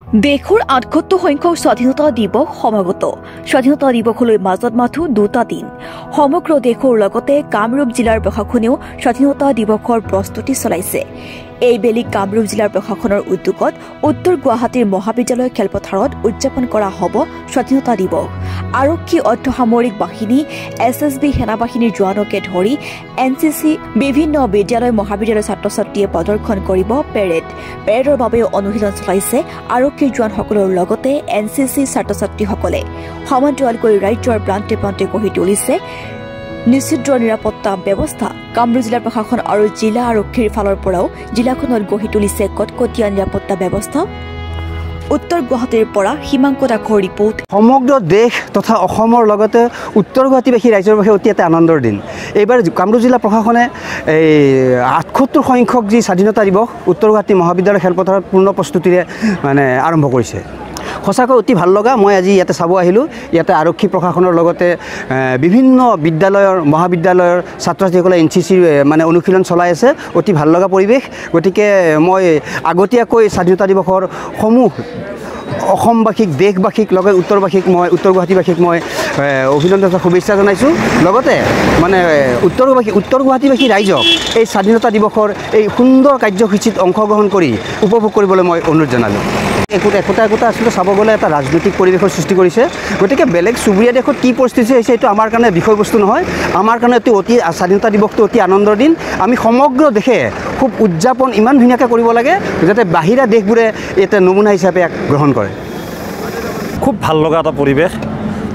দেশৰ ৭৮ সংখ্যক স্বাধীনতা দিৱস সমাগত। স্বাধীনতা দিৱসলৈ মাজত মাথো দুটা দিন। সমগ্ৰ দেশৰ লগতে কামৰূপ জিলাৰ প্ৰশাসনেও স্বাধীনতা দিৱসৰ প্ৰস্তুতি চলাইছে। এইবেলি কামৰূপ জিলাৰ প্ৰশাসনৰ উদ্যোগত উত্তৰ গুৱাহাটীৰ মহাবিদ্যালয় খেলপথাৰত উদযাপন কৰা হ'ব স্বাধীনতা দিৱস। আৰক্ষী অৰ্ধসামৰিক বাহিনী, SSB সেনাবাহিনীৰ জোৱানকে ধৰি NCC বিভিন্ন বিদ্যালয় মহাবিদ্যালয়ৰ ছাত্ৰ ছাত্ৰীয়ে প্ৰদৰ্শন কৰিব পেৰেডৰ বাবে অনুশীলন চলাইছে আৰক্ষীৰ জোৱানসকলৰ লগতে NCC ছাত্ৰ ছাত্ৰীসকলে। সমান্তৰালকৈ ৰাজ্যৰ প্ৰান্তে প্ৰান্তে গঢ়ি তুলিছে নিশ্চিত নিৰাপত্তা ব্যৱস্থা। কামৰূপ জিলা প্ৰশাসন আৰু জিলা আৰক্ষীৰ ফালৰ পৰাও জিলাখনত গঢ়ি তুলিছে কটকটীয়া নিৰাপত্তা ব্যৱস্থা। উত্তৰ গুৱাহাটীৰ পৰা হিমাংকু দাসৰ ৰিপৰ্ট। সমগ্ৰ দেশ তথা অসমৰ লগতে উত্তৰ গুৱাহাটীবাসী ৰাইজৰ বাবে অতি এটা আনন্দৰ দিন। এইবাৰ কামৰূপ জিলা প্ৰশাসনে ৭৮ সংখ্যক যি স্বাধীনতা দিৱস উত্তৰ গুৱাহাটী মহাবিদ্যালয় খেলপথাৰত পূৰ্ণ প্ৰস্তুতিৰে আৰম্ভ কৰিছে। সঁচাকৈ অতি ভাল লগা। মই আজি ইয়াতে চাব আহিলোঁ। ইয়াতে আৰক্ষী প্ৰশাসনৰ লগতে বিভিন্ন বিদ্যালয়ৰ মহাবিদ্যালয়ৰ ছাত্ৰ ছাত্ৰীসকলে NCC অনুশীলন চলাই আছে। অতি ভাল লগা পৰিৱেশ। গতিকে মই আগতীয়াকৈ স্বাধীনতা দিৱসৰ সমূহ অসমবাসীক, দেশবাসীক লগত উত্তৰ গুৱাহাটীবাসীক মই অভিনন্দন শুভেচ্ছা জনাইছোঁ। লগতে উত্তৰ গুৱাহাটীবাসী ৰাইজক এই স্বাধীনতা দিৱসৰ এই সুন্দৰ কাৰ্যসূচীত অংশগ্ৰহণ কৰি উপভোগ কৰিবলৈ মই অনুৰোধ জনালোঁ। একোটা আচলতে চাব গ'লে এটা ৰাজনৈতিক পৰিৱেশৰ সৃষ্টি কৰিছে। গতিকে বেলেগ চুবুৰীয়া দেশত কি পৰিস্থিতি হৈছে এইটো আমাৰ কাৰণে বিষয়বস্তু নহয়। আমাৰ কাৰণে অতি স্বাধীনতা দিৱসটো অতি আনন্দৰ দিন। আমি সমগ্ৰ দেশে খুব উদযাপন ইমান ধুনীয়াকৈ কৰিব লাগে যাতে বাহিৰা দেশবোৰে এটা নমুনা হিচাপে গ্ৰহণ কৰে। খুব ভাল লগা এটা পৰিৱেশ,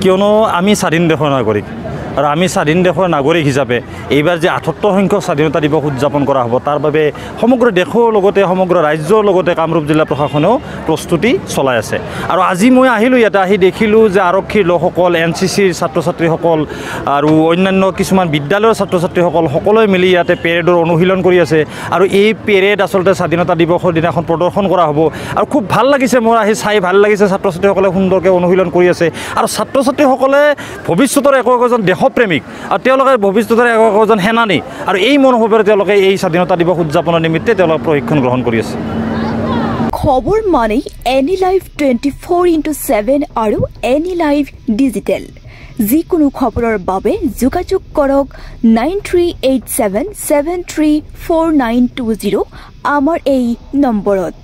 কিয়নো আমি স্বাধীন দেশৰ নাগৰিক আৰু আমি স্বাধীন দেশৰ নাগৰিক হিচাপে এইবাৰ যে ৭৮ সংখ্যক স্বাধীনতা দিৱস উদযাপন কৰা হ'ব তাৰ বাবে সমগ্ৰ দেশৰ লগতে সমগ্ৰ ৰাজ্যৰ লগতে কামৰূপ জিলা প্ৰশাসনেও প্ৰস্তুতি চলাই আছে। আৰু আজি মই আহিলোঁ, ইয়াতে আহি দেখিলোঁ যে আৰক্ষীৰ লোকসকল, NCCৰ ছাত্ৰ ছাত্ৰীসকল আৰু অন্যান্য কিছুমান বিদ্যালয়ৰ ছাত্ৰ ছাত্ৰীসকল সকলোৱে মিলি ইয়াতে পেৰেডৰ অনুশীলন কৰি আছে। আৰু এই পেৰেড আচলতে স্বাধীনতা দিৱসৰ দিনাখন প্ৰদৰ্শন কৰা হ'ব। আৰু খুব ভাল লাগিছে, মোৰ আহি চাই ভাল লাগিছে। ছাত্ৰ ছাত্ৰীসকলে সুন্দৰকৈ অনুশীলন কৰি আছে। আৰু ছাত্ৰ ছাত্ৰীসকলে ভৱিষ্যতৰ একোজন দেশপ্ৰেমিক আৰু তেওঁলোকে ভৱিষ্যতৰ একোজন সেনানী, আৰু এই মনোভাৱেৰে তেওঁলোকে এই স্বাধীনতা দিৱস উদযাপনৰ নিমিত্তে তেওঁলোকে প্ৰশিক্ষণ গ্ৰহণ কৰি আছে। খবৰ মানেই এনিলাইভ 24/7 আৰু এনিলাইভ ডিজিটেল। যিকোনো খবৰৰ বাবে যোগাযোগ কৰক 9387734920 আমাৰ এই নম্বৰত।